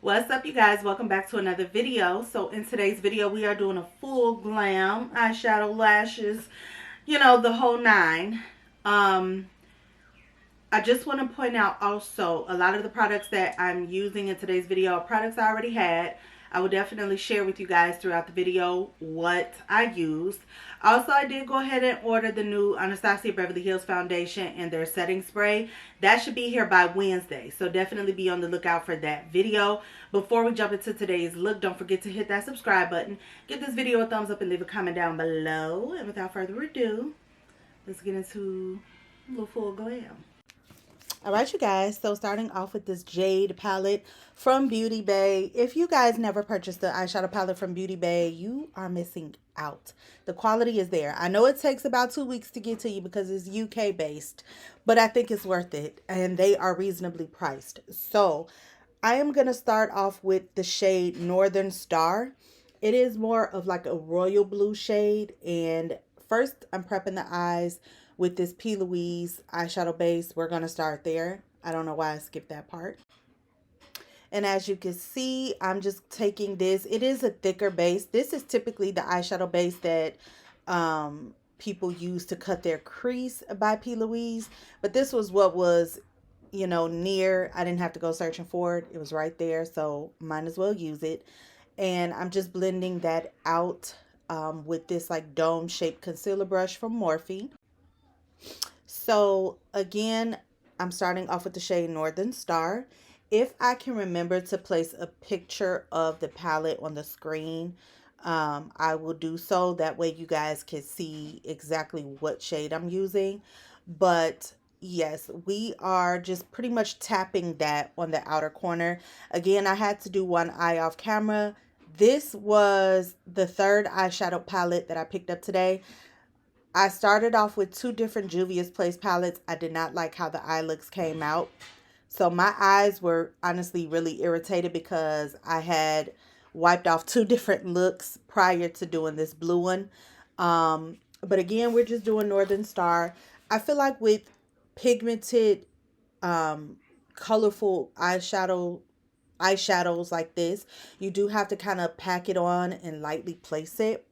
What's up, you guys? Welcome back to another video. So in today's video, we are doing a full glam eyeshadow, lashes, the whole nine. Um, I just want to point out also a lot of the products that I'm using in today's video are products I already had. I will definitely share with you guys throughout the video what I used. Also, I did go ahead and order the new Anastasia Beverly Hills foundation and their setting spray. That should be here by Wednesday, so definitely be on the lookout for that video. Before we jump into today's look, don't forget to hit that subscribe button, give this video a thumbs up, and leave a comment down below. And without further ado, let's get into a little full glam. Alright, you guys, so starting off with this Jade palette from Beauty Bay. If you guys never purchased the eyeshadow palette from Beauty Bay, you are missing out. The quality is there. I know it takes about 2 weeks to get to you because it's UK based, but I think it's worth it, and they are reasonably priced. So I am going to start off with the shade Northern Star. It is more of like a royal blue shade, and first I'm prepping the eyes with this P. Louise eyeshadow base. We're going to start there. I don't know why I skipped that part. And as you can see, I'm just taking this. It is a thicker base. This is typically the eyeshadow base that people use to cut their crease by P. Louise. But this was what was, near. I didn't have to go searching for it. It was right there. So might as well use it. And I'm just blending that out with this like dome shaped concealer brush from Morphe. So again, I'm starting off with the shade Northern Star. If I can remember to place a picture of the palette on the screen, I will do so. That way you guys can see exactly what shade I'm using. But yes, we are just pretty much tapping that on the outer corner. Again, I had to do one eye off camera. This was the third eyeshadow palette that I picked up today. I started off with two different Juvia's Place palettes. I did not like how the eye looks came out. So my eyes were honestly really irritated because I had wiped off two different looks prior to doing this blue one. But again, we're just doing Northern Star. I feel like with pigmented, colorful eyeshadows like this, you do have to kind of pack it on and lightly place it.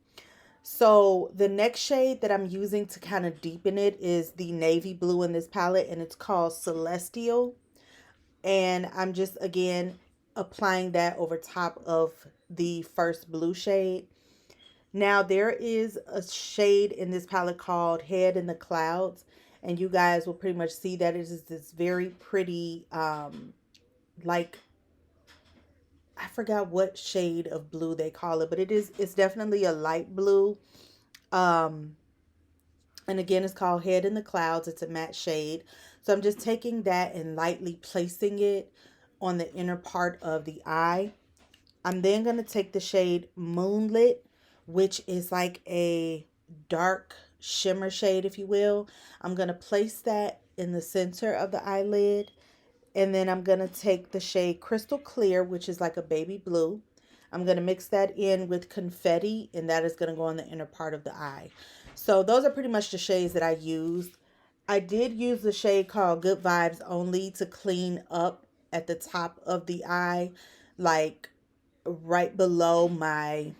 So the next shade that I'm using to kind of deepen it is the navy blue in this palette, and it's called Celestial. And I'm just, again, applying that over top of the first blue shade. Now there is a shade in this palette called Head in the Clouds, and you guys will pretty much see that it is this very pretty, like, I forgot what shade of blue they call it, but it's definitely a light blue. And again, it's called Head in the Clouds. It's a matte shade. So I'm just taking that and lightly placing it on the inner part of the eye. I'm then going to take the shade Moonlit, which is like a dark shimmer shade, if you will. I'm going to place that in the center of the eyelid. And then I'm going to take the shade Crystal Clear, which is like a baby blue. I'm going to mix that in with Confetti, and that is going to go on the inner part of the eye. So those are pretty much the shades that I used. I did use the shade called Good Vibes Only to clean up at the top of the eye, like right below my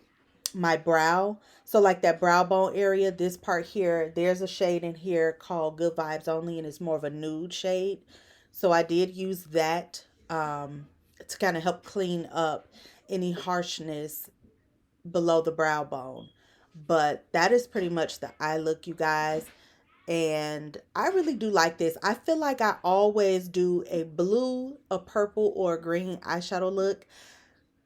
brow. So like that brow bone area, this part here, there's a shade in here called Good Vibes Only, and it's more of a nude shade. So I did use that to kind of help clean up any harshness below the brow bone. But that is pretty much the eye look, you guys. And I really do like this. I feel like I always do a blue, a purple, or a green eyeshadow look.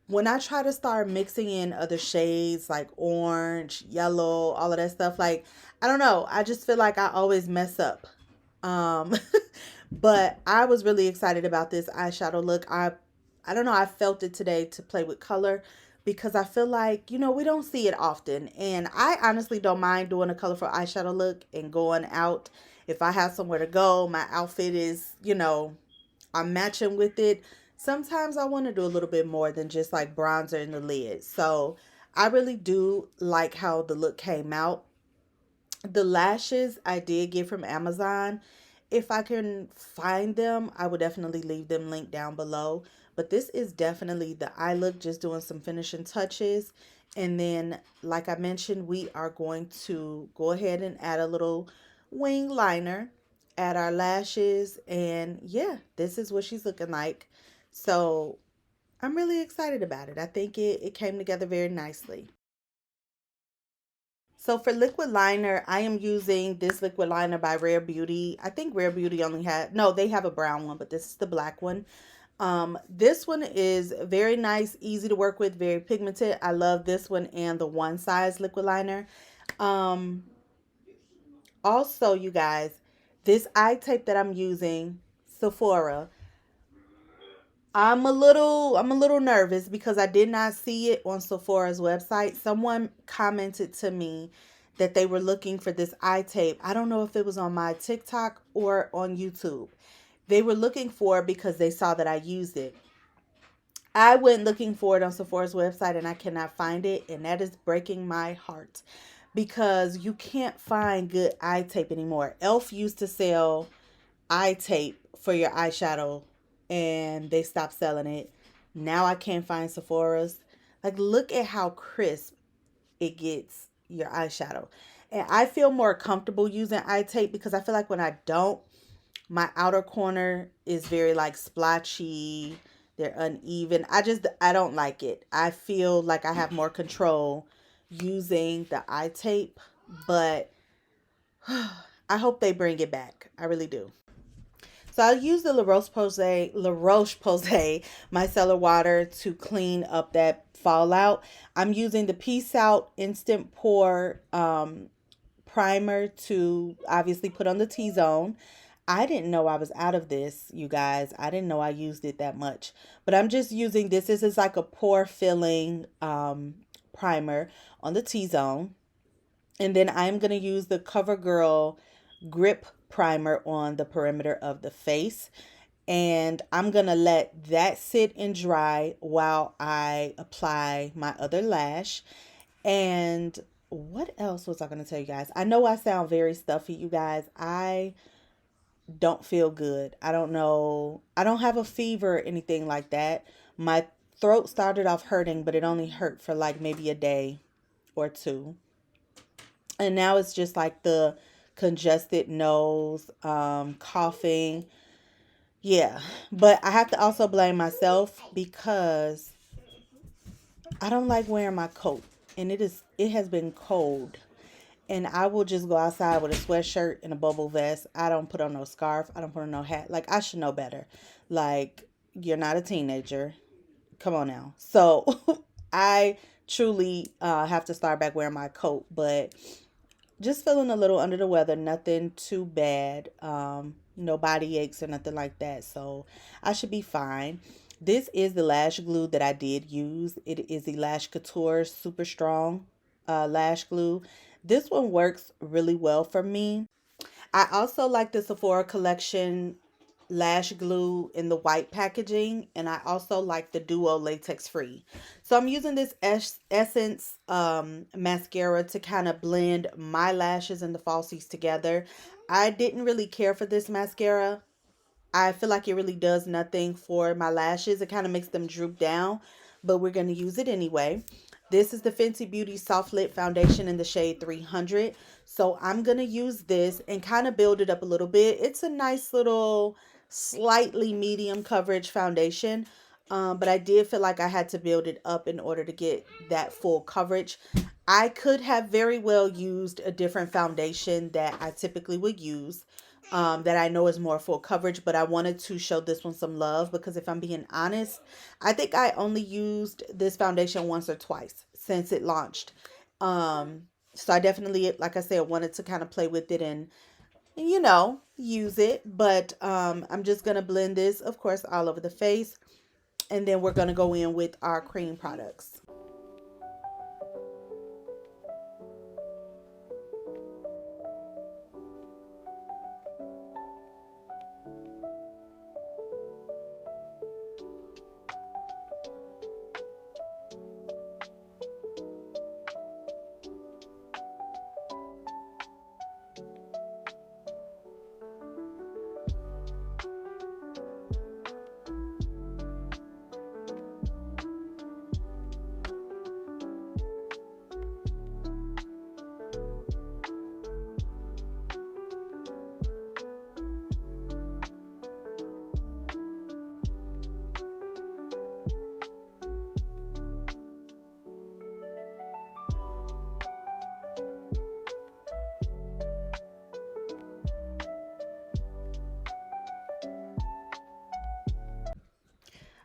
When I try to start mixing in other shades like orange, yellow, all of that stuff, like, I don't know. I just feel like I always mess up. But I was really excited about this eyeshadow look. I don't know. I felt it today to play with color because I feel like, we don't see it often. And I honestly don't mind doing a colorful eyeshadow look and going out. If I have somewhere to go, my outfit is, I'm matching with it. Sometimes I want to do a little bit more than just like bronzer in the lid. So I really do like how the look came out. The lashes I did get from Amazon. If I can find them, I would definitely leave them linked down below. But this is definitely the eye look, just doing some finishing touches. And then, like I mentioned, we are going to go ahead and add a little wing liner, add our lashes, and yeah, this is what she's looking like. So I'm really excited about it. I think it came together very nicely. So for liquid liner, I am using this liquid liner by Rare Beauty. I think Rare Beauty only had, no, they have a brown one, but this is the black one. This one is very nice, easy to work with, very pigmented. I love this one and the one size liquid liner. Um, Also, you guys, this eye tape that I'm using, Sephora, I'm a little nervous because I did not see it on Sephora's website. Someone commented to me that they were looking for this eye tape. I don't know if it was on my TikTok or on YouTube. They were looking for it because they saw that I used it. I went looking for it on Sephora's website and I cannot find it, and that is breaking my heart because you can't find good eye tape anymore. Elf used to sell eye tape for your eyeshadow and they stopped selling it. Now I can't find Sephora's. Like, look at how crisp it gets your eyeshadow. And I feel more comfortable using eye tape because I feel like when I don't, my outer corner is very like splotchy. They're uneven. I don't like it. I feel like I have more control using the eye tape, but I hope they bring it back. I really do. So I use the La Roche Posay micellar water to clean up that fallout. I'm using the Peace Out Instant Pore primer to obviously put on the T-zone. I didn't know I was out of this, you guys. I didn't know I used it that much. But I'm just using this. This is like a pore filling primer on the T-zone. And then I'm going to use the CoverGirl Grip Primer on the perimeter of the face. And I'm going to let that sit and dry while I apply my other lash. And what else was I going to tell you guys? I know I sound very stuffy, you guys. I don't feel good. I don't know. I don't have a fever or anything like that. My throat started off hurting, but it only hurt for like maybe a day or two. And now it's just like the congested nose, coughing. Yeah. But I have to also blame myself because I don't like wearing my coat. And it has been cold. And I will just go outside with a sweatshirt and a bubble vest. I don't put on no scarf. I don't put on no hat. Like, I should know better. Like, you're not a teenager. Come on now. So I truly have to start back wearing my coat. But just feeling a little under the weather. Nothing too bad. No body aches or nothing like that. So I should be fine. This is the lash glue that I did use. It is the Lash Couture Super Strong lash glue. This one works really well for me. I also like the Sephora collection lash glue in the white packaging, and I also like the Duo latex free. So I'm using this Essence mascara to kind of blend my lashes and the falsies together. I didn't really care for this mascara. I feel like it really does nothing for my lashes. It kind of makes them droop down, but we're going to use it anyway. This is the Fenty Beauty Soft Lit Foundation in the shade 300. So I'm going to use this and kind of build it up a little bit. It's a nice little, slightly medium coverage foundation. But I did feel like I had to build it up in order to get that full coverage. I could have very well used a different foundation that I typically would use. That I know is more full coverage, but I wanted to show this one some love because if I'm being honest, I think I only used this foundation once or twice since it launched. So I definitely, like I said, wanted to kind of play with it and, use it. But I'm just going to blend this, of course, all over the face. And then we're going to go in with our cream products.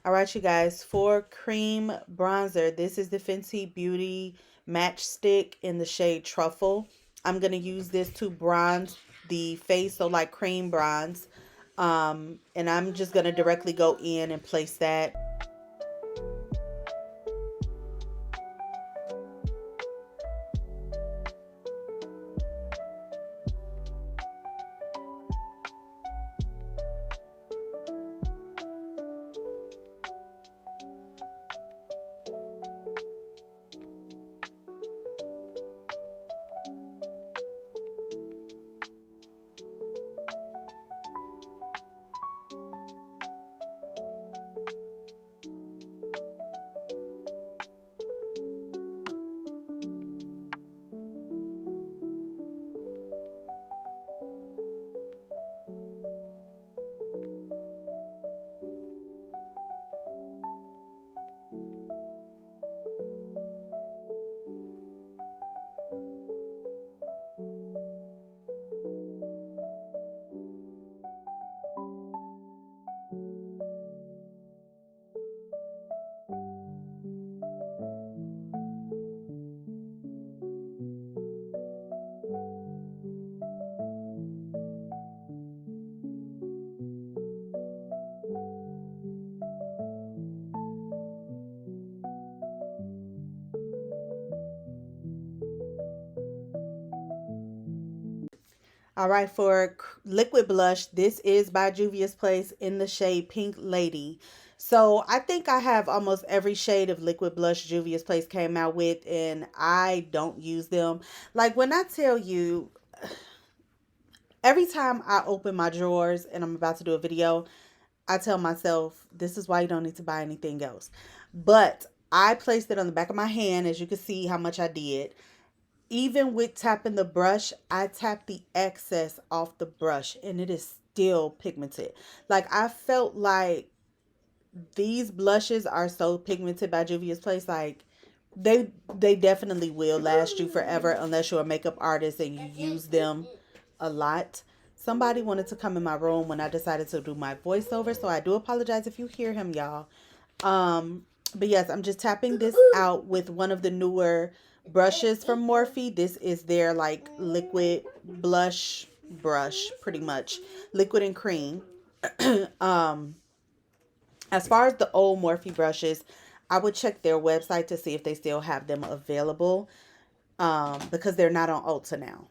All right, you guys, for cream bronzer, this is the Fenty Beauty Matchstick in the shade Truffle. I'm going to use this to bronze the face, so like cream bronze. And I'm just going to directly go in and place that. All right, for liquid blush, this is by Juvia's Place in the shade Pink Lady. So I think I have almost every shade of liquid blush Juvia's Place came out with, and I don't use them. Like when I tell you, every time I open my drawers and I'm about to do a video, I tell myself, this is why you don't need to buy anything else. But I placed it on the back of my hand, as you can see how much I did. Even with tapping the brush, I tap the excess off the brush and it is still pigmented. Like I felt like these blushes are so pigmented by Juvia's Place. Like they definitely will last you forever unless you're a makeup artist and you use them a lot. Somebody wanted to come in my room when I decided to do my voiceover, so I do apologize if you hear him, y'all. But yes, I'm just tapping this out with one of the newer brushes from Morphe. This is their like liquid blush brush, pretty much liquid and cream. um as far as the old Morphe brushes, I would check their website to see if they still have them available, because they're not on Ulta now.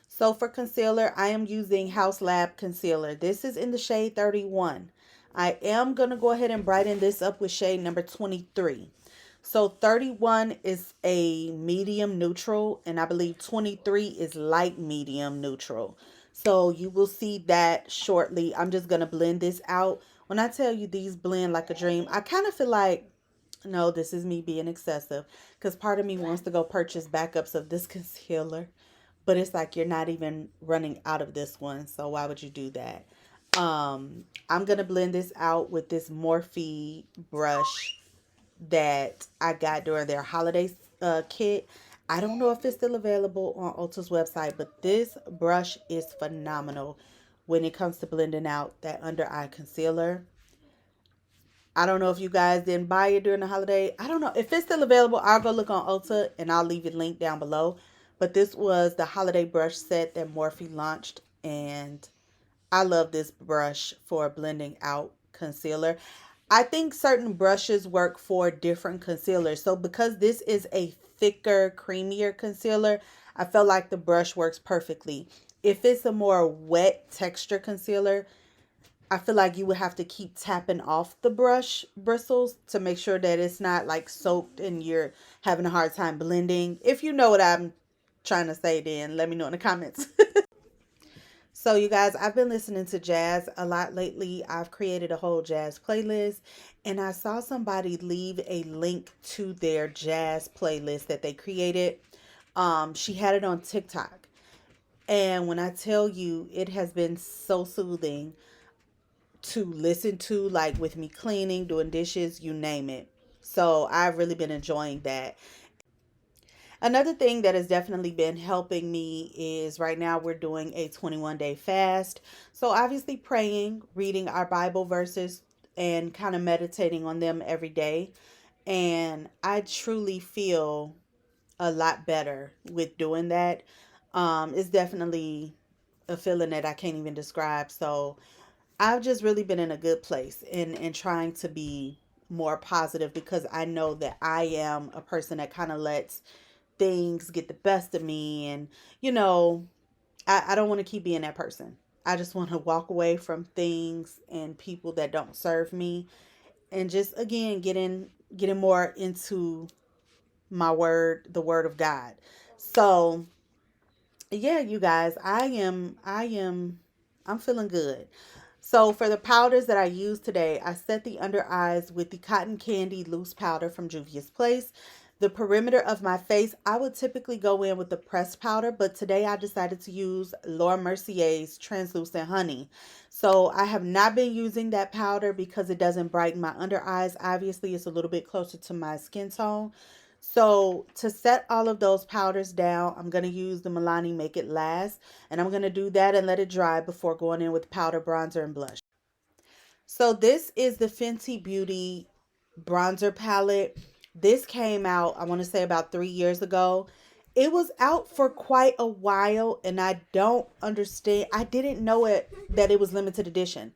So for concealer, I am using Haus Lab concealer. This is in the shade 31. I am going to go ahead and brighten this up with shade number 23. So 31 is a medium neutral, and I believe 23 is light medium neutral. So you will see that shortly. I'm just going to blend this out. When I tell you these blend like a dream, I kind of feel like, no, this is me being excessive, because part of me wants to go purchase backups of this concealer. But it's like you're not even running out of this one, so why would you do that? I'm going to blend this out with this Morphe brush that I got during their holiday kit. I don't know if it's still available on Ulta's website, but this brush is phenomenal when it comes to blending out that under eye concealer. I don't know if you guys didn't buy it during the holiday. I don't know. If it's still available, I'll go look on Ulta and I'll leave it linked down below. But this was the holiday brush set that Morphe launched, and I love this brush for blending out concealer. I think certain brushes work for different concealers. So because this is a thicker, creamier concealer, I felt like the brush works perfectly. If it's a more wet texture concealer, I feel like you would have to keep tapping off the brush bristles to make sure that it's not like soaked and you're having a hard time blending. If you know what I'm trying to say, then let me know in the comments. So you guys, I've been listening to jazz a lot lately. I've created a whole jazz playlist, and I saw somebody leave a link to their jazz playlist that they created. She had it on TikTok. And when I tell you, it has been so soothing to listen to, like with me cleaning, doing dishes, you name it. So I've really been enjoying that. Another thing that has definitely been helping me is right now we're doing a 21-day fast. So obviously praying, reading our Bible verses and kind of meditating on them every day. And I truly feel a lot better with doing that. It's definitely a feeling that I can't even describe. So I've just really been in a good place and trying to be more positive because I know that I am a person that kind of lets things get the best of me. And, you know, I don't want to keep being that person. I just want to walk away from things and people that don't serve me and just again getting more into my word, the word of God. So yeah, you guys, I'm feeling good. So for the powders that I used today, I set the under eyes with the Cotton Candy Loose Powder from Juvia's Place. The perimeter of my face, I would typically go in with the pressed powder, but today I decided to use Laura Mercier's Translucent Honey. So I have not been using that powder because it doesn't brighten my under eyes. Obviously, it's a little bit closer to my skin tone. So to set all of those powders down, I'm going to use the Milani Make It Last. And I'm going to do that and let it dry before going in with powder, bronzer, and blush. So this is the Fenty Beauty bronzer palette. This came out, I want to say about 3 years ago. It was out for quite a while and I don't understand. I didn't know that it was limited edition.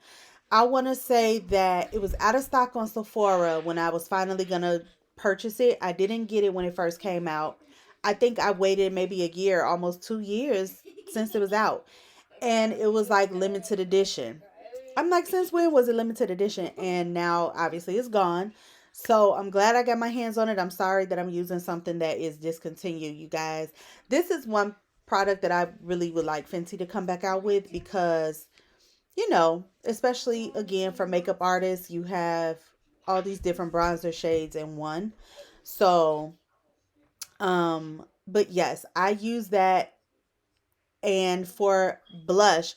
I want to say that it was out of stock on Sephora when I was finally going to purchase it. I didn't get it when it first came out. I think I waited maybe a year, almost 2 years since it was out. And it was like limited edition. I'm like, since when was it limited edition? And now obviously it's gone. So I'm glad I got my hands on it. I'm sorry that I'm using something that is discontinued, you guys. This is one product that I really would like Fenty to come back out with because, you know, especially again for makeup artists, you have all these different bronzer shades in one. So, but yes, I use that. And for blush,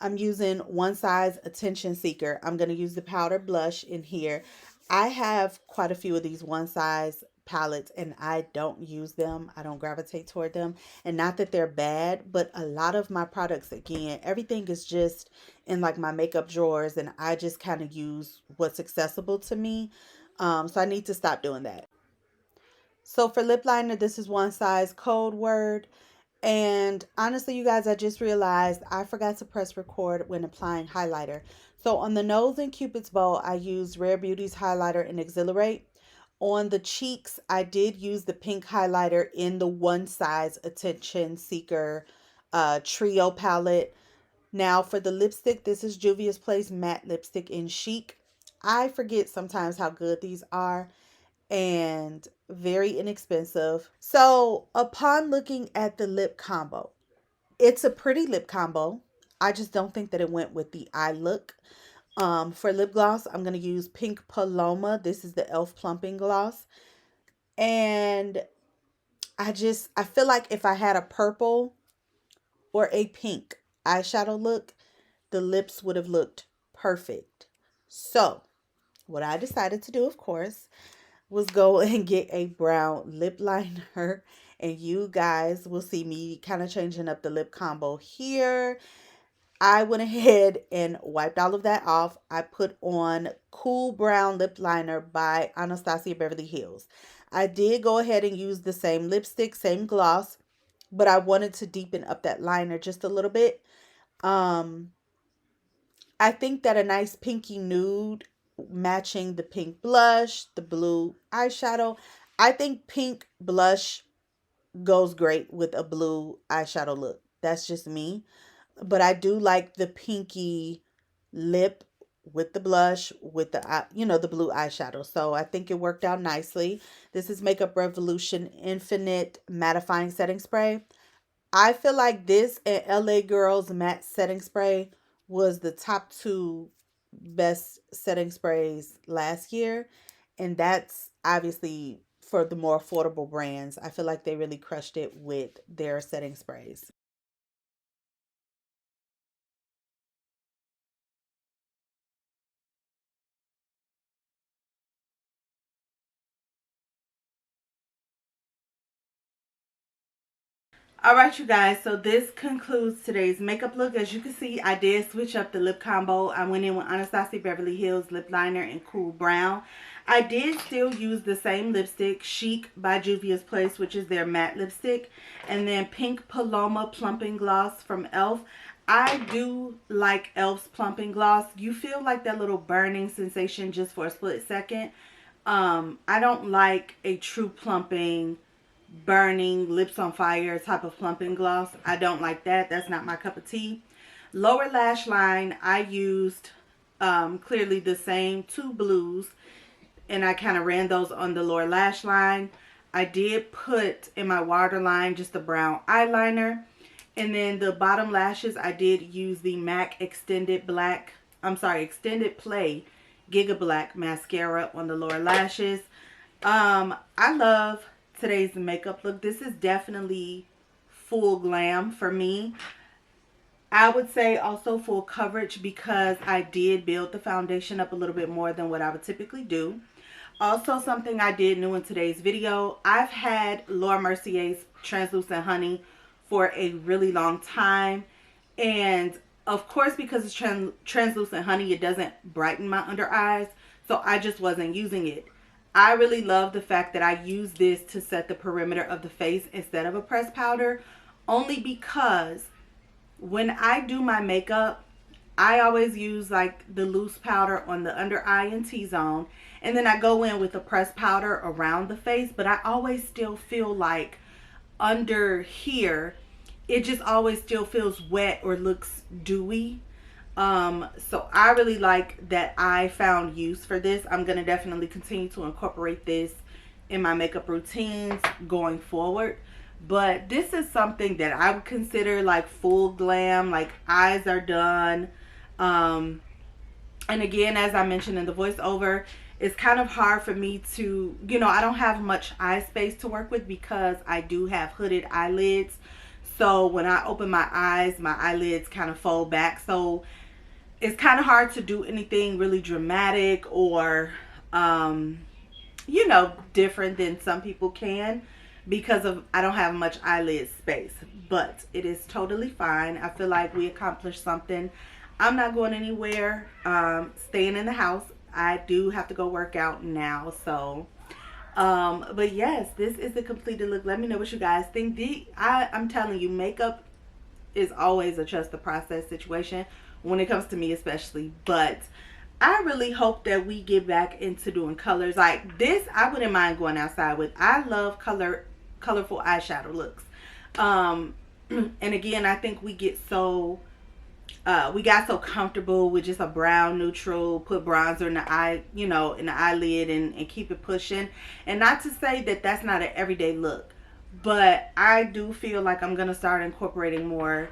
I'm using One Size Attention Seeker. I'm going to use the powder blush in here. I have quite a few of these One Size palettes and I don't use them. I don't gravitate toward them. And not that they're bad, but a lot of my products, again, everything is just in like my makeup drawers and I just kind of use what's accessible to me. So I need to stop doing that. So for lip liner, this is One Size Code Word. And honestly, you guys, I just realized I forgot to press record when applying highlighter. So on the nose and Cupid's bow, I used Rare Beauty's highlighter and Exhilarate. On the cheeks, I did use the pink highlighter in the One Size Attention Seeker Trio palette. Now for the lipstick, this is Juvia's Place Matte Lipstick in Chic. I forget sometimes how good these are and very inexpensive. So, upon looking at the lip combo, it's a pretty lip combo. I just don't think that it went with the eye look. For lip gloss, I'm going to use Pink Paloma. This is the e.l.f. Plumping Gloss. And I feel like if I had a purple or a pink eyeshadow look, the lips would have looked perfect. So, what I decided to do, of course, was go and get a brown lip liner, and you guys will see me kind of changing up the lip combo here. I went ahead and wiped all of that off. I put on Cool Brown Lip Liner by Anastasia Beverly Hills. I did go ahead and use the same lipstick, same gloss, but I wanted to deepen up that liner just a little bit. Um, I think that a nice pinky nude matching the pink blush, the blue eyeshadow. I think pink blush goes great with a blue eyeshadow look. That's just me. But I do like the pinky lip with the blush with the blue eyeshadow. So I think it worked out nicely. This is Makeup Revolution Infinite Mattifying Setting Spray. I feel like this and LA Girls Matte Setting Spray was the top two best setting sprays last year. And that's obviously for the more affordable brands. I feel like they really crushed it with their setting sprays. Alright, you guys, so this concludes today's makeup look. As you can see, I did switch up the lip combo. I went in with Anastasia Beverly Hills lip liner in Cool Brown. I did still use the same lipstick, Chic by Juvia's Place, which is their matte lipstick. And then Pink Paloma Plumping Gloss from e.l.f. I do like e.l.f.'s plumping gloss. You feel like that little burning sensation just for a split second. I don't like a true plumping, burning, lips on fire type of plumping gloss. I don't like that. That's not my cup of tea. Lower lash line, I used clearly the same two blues, and I kind of ran those on the lower lash line. I did put in my waterline just a brown eyeliner, and then the bottom lashes I did use the MAC Extended Play Giga Black mascara on the lower lashes. I love today's makeup look. This is definitely full glam for me. I would say also full coverage because I did build the foundation up a little bit more than what I would typically do. Also, something I did new in today's video, I've had Laura Mercier's Translucent Honey for a really long time, and of course, because it's translucent honey, it doesn't brighten my under eyes, so I just wasn't using it. I really love the fact that I use this to set the perimeter of the face instead of a pressed powder, only because when I do my makeup, I always use like the loose powder on the under eye and T-zone, and then I go in with a pressed powder around the face, but I always still feel like under here, it just always still feels wet or looks dewy. So I really like that I found use for this. I'm going to definitely continue to incorporate this in my makeup routines going forward. But this is something that I would consider like full glam, like eyes are done. And again, as I mentioned in the voiceover, it's kind of hard for me to, you know, I don't have much eye space to work with because I do have hooded eyelids. So when I open my eyes, my eyelids kind of fold back. So it's kind of hard to do anything really dramatic or, you know, different than some people can because of I don't have much eyelid space. But it is totally fine. I feel like we accomplished something. I'm not going anywhere, staying in the house. I do have to go work out now, so... but yes, this is the completed look. Let me know what you guys think. I'm telling you, makeup is always a trust the process situation when it comes to me especially. But I really hope that we get back into doing colors. Like this, I wouldn't mind going outside with. I love colorful eyeshadow looks. And again, I think we get so... we got so comfortable with just a brown neutral, put bronzer in the eye, you know, in the eyelid and keep it pushing. And not to say that that's not an everyday look, but I do feel like I'm going to start incorporating more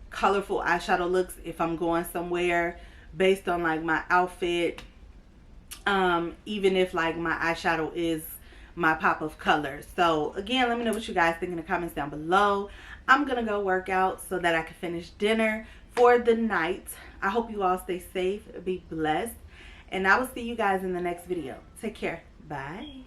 colorful eyeshadow looks if I'm going somewhere based on like my outfit. Even if like my eyeshadow is my pop of color. So again, let me know what you guys think in the comments down below. I'm going to go work out so that I can finish dinner for the night. I hope you all stay safe, be blessed, and I will see you guys in the next video. Take care. Bye.